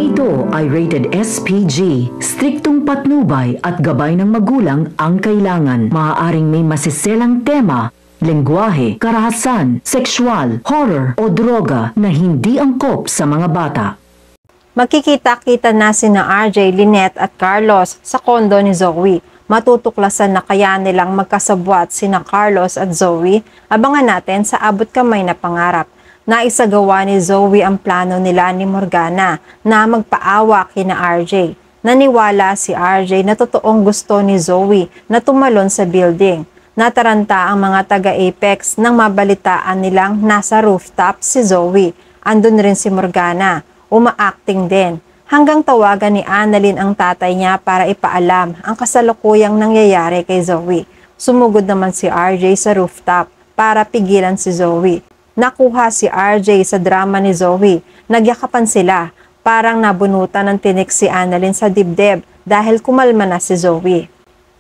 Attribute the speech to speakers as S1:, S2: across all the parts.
S1: ito ay rated SPG. Striktong patnubay at gabay ng magulang ang kailangan. Maaaring may masiselang tema, lengguwahe, karahasan, sexual, horror o droga na hindi angkop sa mga bata.
S2: Magkikita-kita na sina RJ, Lynette at Carlos sa kondo ni Zoe. Matutuklasan na kaya nilang magkasabwat sina Carlos at Zoe. Abangan natin sa Abot Kamay na Pangarap. Naisagawa ni Zoe ang plano nila ni Morgana na magpaawa kina RJ. Naniwala si RJ na totoong gusto ni Zoe na tumalon sa building. Nataranta ang mga taga-Apex nang mabalitaan nilang nasa rooftop si Zoe. Andun rin si Morgana, uma-acting din. Hanggang tawagan ni Annalyn ang tatay niya para ipaalam ang kasalukuyang nangyayari kay Zoe. Sumugod naman si RJ sa rooftop para pigilan si Zoe. Nakuha si RJ sa drama ni Zoe. Nagyakapan sila. Parang nabunutan ng tinik si Annalyn sa dibdib dahil kumalma na si Zoe.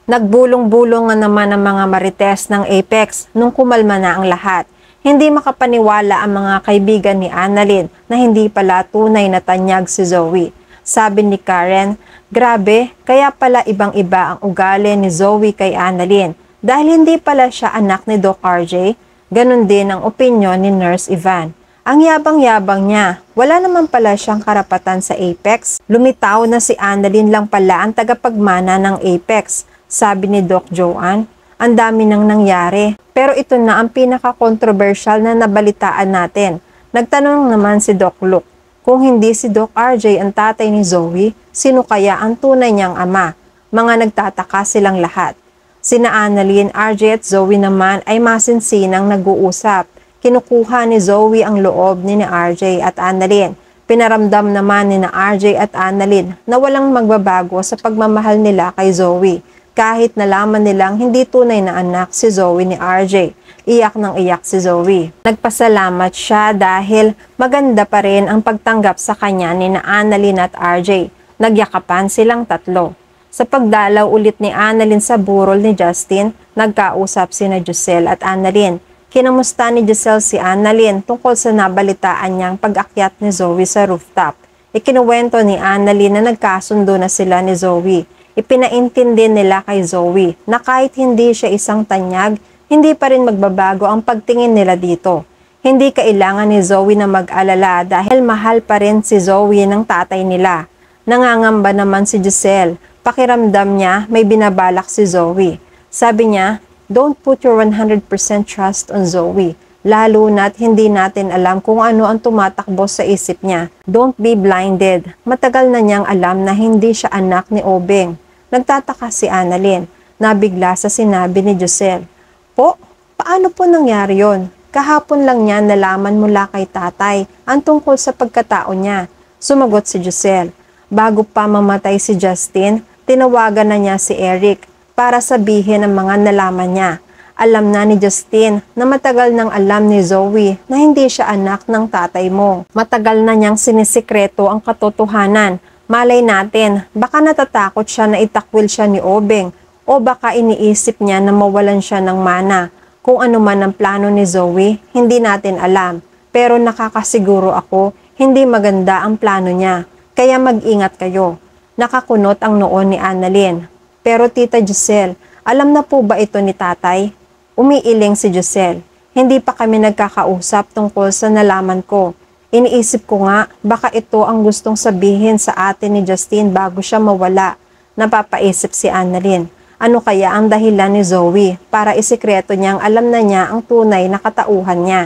S2: Nagbulong-bulungan naman ang mga marites ng Apex nung kumalma na ang lahat. Hindi makapaniwala ang mga kaibigan ni Annalyn na hindi pala tunay na tanyag si Zoe. Sabi ni Karen, grabe, kaya pala ibang-iba ang ugali ni Zoe kay Annalyn dahil hindi pala siya anak ni Doc RJ. Ganon din ang opinyon ni Nurse Ivan. Ang yabang-yabang niya, wala naman pala siyang karapatan sa Apex. Lumitaw na si Annalyn lang pala ang tagapagmana ng Apex. Sabi ni Doc Joanne, ang dami nang nangyari. Pero ito na ang pinaka-controversial na nabalitaan natin. Nagtanong naman si Doc Luke, kung hindi si Doc RJ ang tatay ni Zoe, sino kaya ang tunay niyang ama? Mga nagtataka silang lahat. Sina Annalyn, RJ at Zoe naman ay masinsinang nag-uusap. Kinukuha ni Zoe ang loob ni RJ at Annalyn. Pinaramdam naman ni RJ at Annalyn na walang magbabago sa pagmamahal nila kay Zoe. Kahit nalaman nilang hindi tunay na anak si Zoe ni RJ. Iyak nang iyak si Zoe. Nagpasalamat siya dahil maganda pa rin ang pagtanggap sa kanya ni Annalyn at RJ. Nagyakapan silang tatlo. Sa pagdalaw ulit ni Annalyn sa burol ni Justin, nagkausap sina Giselle at Annalyn. Kinamusta ni Giselle si Annalyn tungkol sa nabalitaan niyang pag-akyat ni Zoe sa rooftop. Ikinuwento ni Annalyn na nagkasundo na sila ni Zoe. Ipinaintindi nila kay Zoe na kahit hindi siya isang tanyag, hindi pa rin magbabago ang pagtingin nila dito. Hindi kailangan ni Zoe na mag-alala dahil mahal pa rin si Zoe ng tatay nila. Nangangamba naman si Giselle. Pakiramdam niya may binabalak si Zoe. Sabi niya, don't put your 100% trust on Zoe. Lalo na't hindi natin alam kung ano ang tumatakbo sa isip niya. Don't be blinded. Matagal na niyang alam na hindi siya anak ni Obeng. Nagtataka si Annalyn. Nabigla sa sinabi ni Giselle. Po, paano po nangyari yon? Kahapon lang niya nalaman mula kay tatay ang tungkol sa pagkatao niya. Sumagot si Giselle. Bago pa mamatay si Justin, tinawagan na niya si Eric para sabihin ang mga nalaman niya. Alam na ni Justin na matagal nang alam ni Zoe na hindi siya anak ng tatay mo. Matagal na niyang sinisikreto ang katotohanan. Malay natin, baka natatakot siya na itakwil siya ni Obeng o baka iniisip niya na mawalan siya ng mana. Kung ano man ang plano ni Zoe, hindi natin alam. Pero nakakasiguro ako, hindi maganda ang plano niya. Kaya mag-ingat kayo. Nakakunot ang noon ni Annalyn. Pero Tita Giselle, alam na po ba ito ni tatay? Umiiling si Giselle. Hindi pa kami nagkakausap tungkol sa nalaman ko. Iniisip ko nga, baka ito ang gustong sabihin sa atin ni Justin bago siya mawala. Napapaisip si Annalyn. Ano kaya ang dahilan ni Zoe para isikreto niyang alam na niya ang tunay na katauhan niya?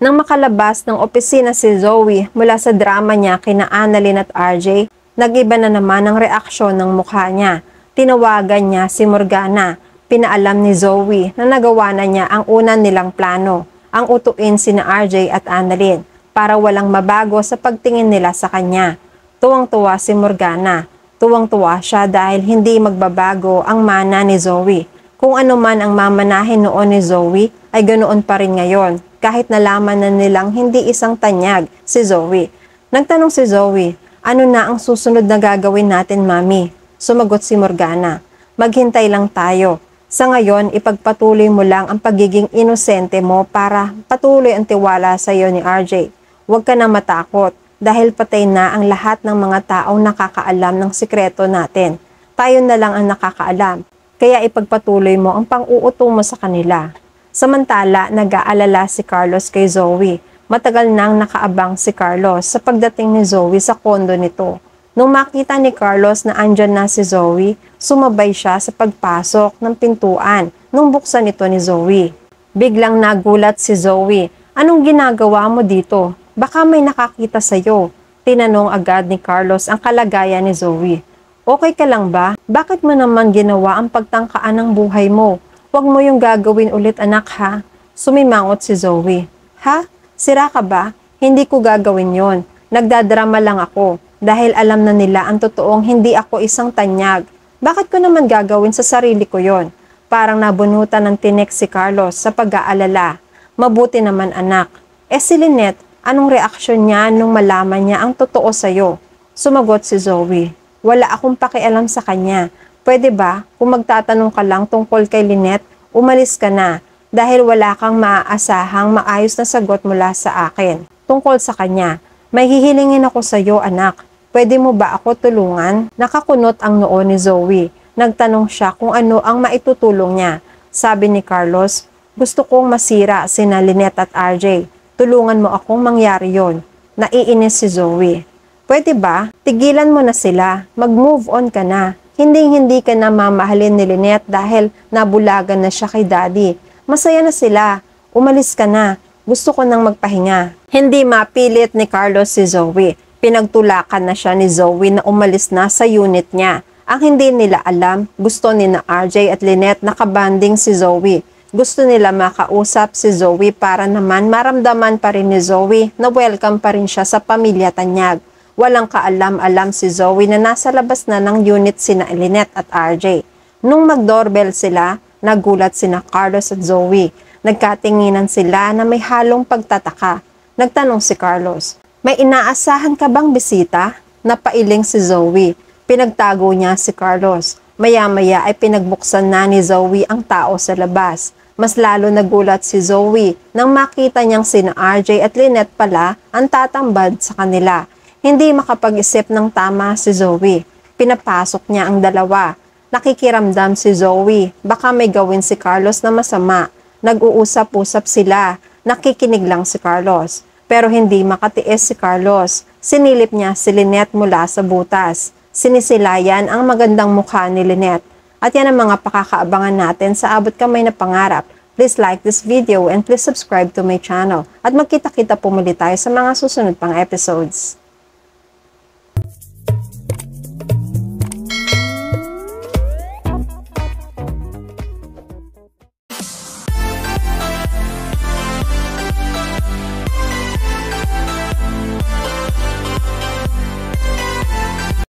S2: Nang makalabas ng opisina si Zoe mula sa drama niya kina Annalyn at RJ, nag-iba na naman ang reaksyon ng mukha niya. Tinawagan niya si Morgana. Pinaalam ni Zoe na nagawa na niya ang una nilang plano, ang utuin sina RJ at Annalyn para walang mabago sa pagtingin nila sa kanya. Tuwang-tuwa si Morgana. Tuwang-tuwa siya dahil hindi magbabago ang mana ni Zoe. Kung ano man ang mamanahin noon ni Zoe ay ganoon pa rin ngayon kahit nalaman na nilang hindi isang tanyag si Zoe. Nagtanong si Zoe, ano na ang susunod na gagawin natin, Mami? Sumagot si Morgana, maghintay lang tayo. Sa ngayon, ipagpatuloy mo lang ang pagiging inosente mo para patuloy ang tiwala sa iyo ni RJ. Huwag ka na matakot. dahil patay na ang lahat ng mga taong nakakaalam ng sikreto natin. Tayo na lang ang nakakaalam, kaya ipagpatuloy mo ang pang-uuto mo sa kanila. Samantala, nag-aalala si Carlos kay Zoe. Matagal nang nakaabang si Carlos sa pagdating ni Zoe sa kondo nito. Nung makita ni Carlos na andyan na si Zoe, sumabay siya sa pagpasok ng pintuan nung buksan ito ni Zoe. Biglang nagulat si Zoe. Anong ginagawa mo dito? Baka may nakakita sa'yo. Tinanong agad ni Carlos ang kalagayan ni Zoe. Okay ka lang ba? Bakit mo naman ginawa ang pagtangkaan ng buhay mo? Huwag mo yung gagawin ulit anak ha? Sumimangot si Zoe. Ha? Sira ka ba? Hindi ko gagawin yon. Nagdadrama lang ako. Dahil alam na nila ang totoong hindi ako isang tanyag. Bakit ko naman gagawin sa sarili ko yon? Parang nabunutan ng tinik si Carlos sa pag-aalala. Mabuti naman anak. Si Lynette, anong reaksyon niya nung malaman niya ang totoo sa'yo? Sumagot si Zoe. Wala akong pakialam sa kanya. Pwede ba, kung magtatanong ka lang tungkol kay Lynette, umalis ka na dahil wala kang maaasahang maayos na sagot mula sa akin. Tungkol sa kanya, may hihilingin ako sa iyo anak. Pwede mo ba ako tulungan? Nakakunot ang noo ni Zoe. Nagtanong siya kung ano ang maitutulong niya. Sabi ni Carlos, gusto kong masira sina Lynette at RJ. Tulungan mo akong mangyari yon. Naiinis si Zoe. Pwede ba? Tigilan mo na sila. Mag-move on ka na. Hindi ka na mamahalin ni Lynette dahil nabulagan na siya kay daddy. Masaya na sila. Umalis ka na. Gusto ko nang magpahinga. Hindi mapilit ni Carlos si Zoe. Pinagtulakan na siya ni Zoe na umalis na sa unit niya. Ang hindi nila alam, gusto ni na RJ at Lynette nakabanding si Zoe. Gusto nila makausap si Zoe para naman maramdaman pa rin ni Zoe na welcome pa rin siya sa pamilya Tanyag. Walang kaalam-alam si Zoe na nasa labas na ng unit sina Lynette at RJ. Nung mag-doorbell sila, nagulat sina Carlos at Zoe. Nagkatinginan sila na may halong pagtataka. Nagtanong si Carlos, may inaasahan ka bang bisita? Napailing si Zoe. Pinagtago niya si Carlos. Maya-maya ay pinagbuksan na ni Zoe ang tao sa labas. Mas lalo nagulat si Zoe nang makita niyang sina RJ at Lynette pala ang tatambad sa kanila. Hindi makapag-isip ng tama si Zoe. Pinapasok niya ang dalawa. Nakikiramdam si Zoe. Baka may gawin si Carlos na masama. Nag-uusap-usap sila. Nakikinig lang si Carlos. Pero hindi makatiis si Carlos. Sinilip niya si Lynette mula sa butas. Sinisilayan ang magandang mukha ni Lynette. At yan ang mga pakakaabangan natin sa Abot Kamay na Pangarap. Please like this video and please subscribe to my channel. At magkita-kita po muli tayo sa mga susunod pang episodes.